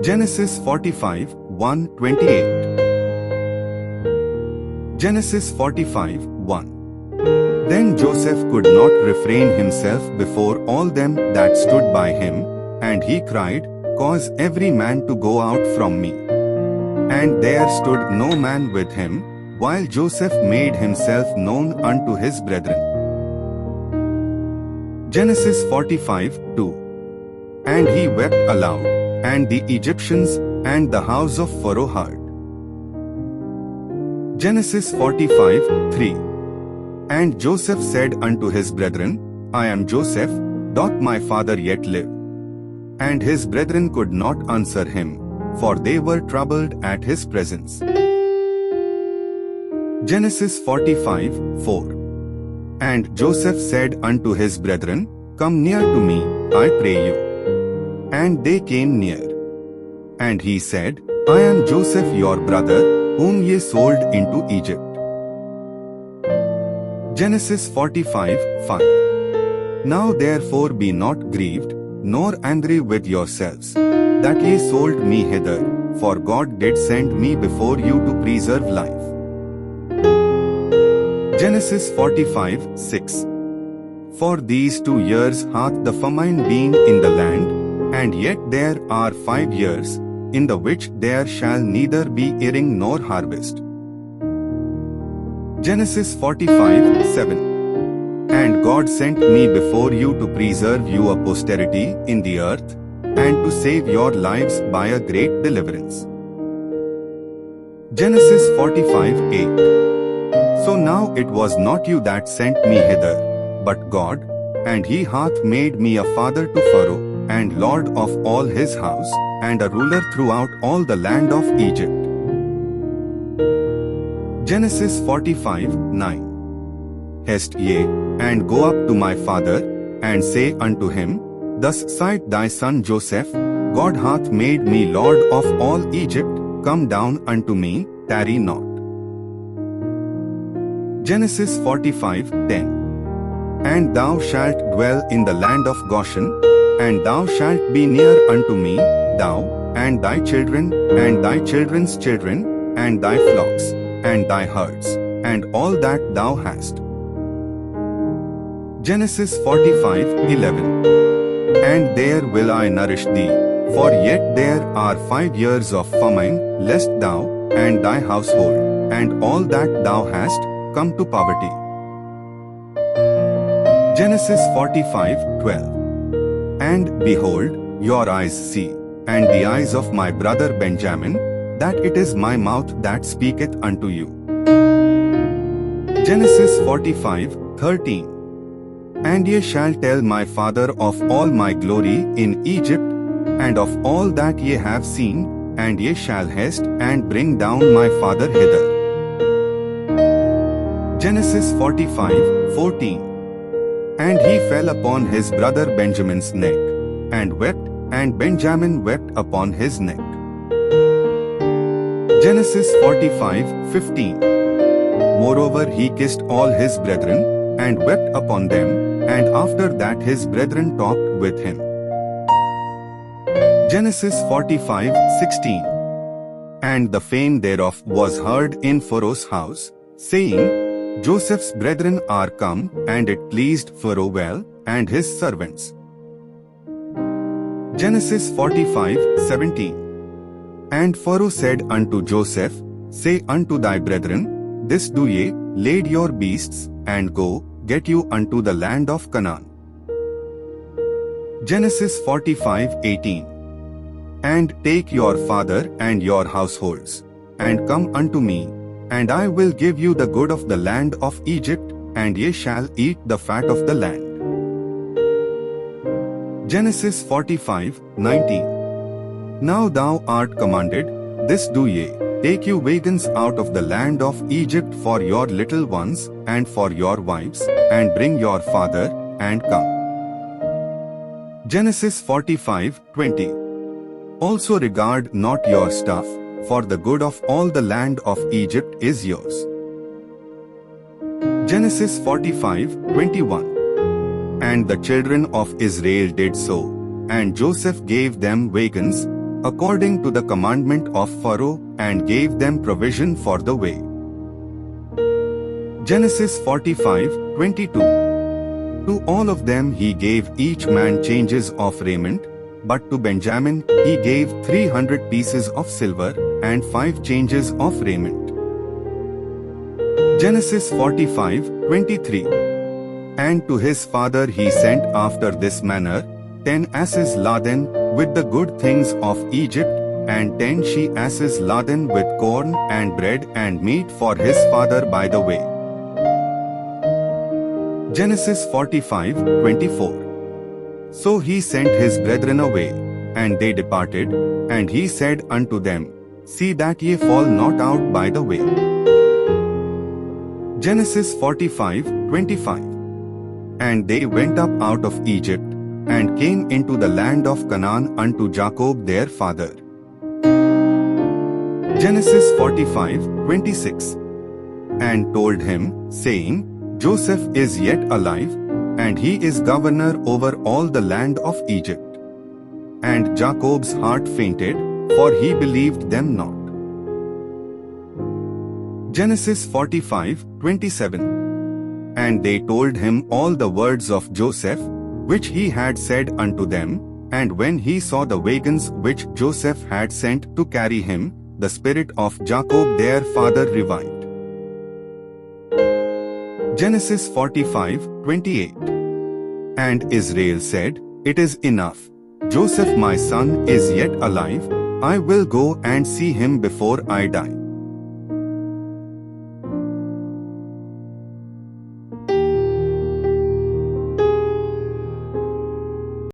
Genesis 45, 1-28. Genesis 45, 1. Then Joseph could not refrain himself before all them that stood by him, and he cried, Cause every man to go out from me. And there stood no man with him, while Joseph made himself known unto his brethren. Genesis 45, 2. And he wept aloud, and the Egyptians and the house of Pharaoh heard. Genesis 45, 3. And Joseph said unto his brethren, I am Joseph, doth my father yet live? And his brethren could not answer him, for they were troubled at his presence. Genesis 45, 4. And Joseph said unto his brethren, Come near to me, I pray you. And they came near. And he said, I am Joseph your brother, whom ye sold into Egypt. Genesis 45, 5. Now therefore be not grieved, nor angry with yourselves, that ye sold me hither, for God did send me before you to preserve life. Genesis 45, 6. For these 2 years hath the famine been in the land, and yet there are 5 years, in the which there shall neither be earing nor harvest. Genesis 45, 7. And God sent me before you to preserve you a posterity in the earth, and to save your lives by a great deliverance. Genesis 45, 8. So now it was not you that sent me hither, but God, and he hath made me a father to Pharaoh, and lord of all his house, and a ruler throughout all the land of Egypt. Genesis 45, 9. Haste ye, and go up to my father, and say unto him, Thus saith thy son Joseph, God hath made me lord of all Egypt, come down unto me, tarry not. Genesis 45, 10. And thou shalt dwell in the land of Goshen, and thou shalt be near unto me, thou, and thy children, and thy children's children, and thy flocks, and thy herds, and all that thou hast. Genesis 45, 11. And there will I nourish thee, for yet there are 5 years of famine, lest thou, and thy household, and all that thou hast, come to poverty. Genesis 45, 12. And behold, your eyes see, and the eyes of my brother Benjamin, that it is my mouth that speaketh unto you. Genesis 45, 13. And ye shall tell my father of all my glory in Egypt, and of all that ye have seen, and ye shall haste and bring down my father hither. Genesis 45, 14. And he fell upon his brother Benjamin's neck, and wept, and Benjamin wept upon his neck. Genesis 45, 15. Moreover he kissed all his brethren, and wept upon them, and after that his brethren talked with him. Genesis 45, 16. And the fame thereof was heard in Pharaoh's house, saying, Joseph's brethren are come, and it pleased Pharaoh well, and his servants. Genesis 45, 17. And Pharaoh said unto Joseph, Say unto thy brethren, This do ye, lade your beasts, and go, get you unto the land of Canaan. Genesis 45, 18. And take your father and your households, and come unto me, and I will give you the good of the land of Egypt, and ye shall eat the fat of the land. Genesis 45, 19. Now thou art commanded, this do ye, take you wagons out of the land of Egypt for your little ones, and for your wives, and bring your father, and come. Genesis 45, 20. Also regard not your stuff, for the good of all the land of Egypt is yours. Genesis 45, 21. And the children of Israel did so, and Joseph gave them wagons, according to the commandment of Pharaoh, and gave them provision for the way. Genesis 45:22. To all of them he gave each man changes of raiment, but to Benjamin he gave 300 pieces of silver, and 5 changes of raiment. Genesis 45:23. And to his father he sent after this manner 10 asses laden with the good things of Egypt, and 10 she-asses laden with corn and bread and meat for his father by the way. Genesis 45:24. So he sent his brethren away, and they departed, and he said unto them, See that ye fall not out by the way. Genesis 45:25. And they went up out of Egypt, and came into the land of Canaan unto Jacob their father. Genesis 45:26. And told him, saying, Joseph is yet alive, and he is governor over all the land of Egypt. And Jacob's heart fainted, for he believed them not. Genesis 45:27. And they told him all the words of Joseph, which he had said unto them, and when he saw the wagons which Joseph had sent to carry him, the spirit of Jacob their father revived. Genesis 45:28. And Israel said, It is enough. Joseph my son is yet alive. I will go and see him before I die.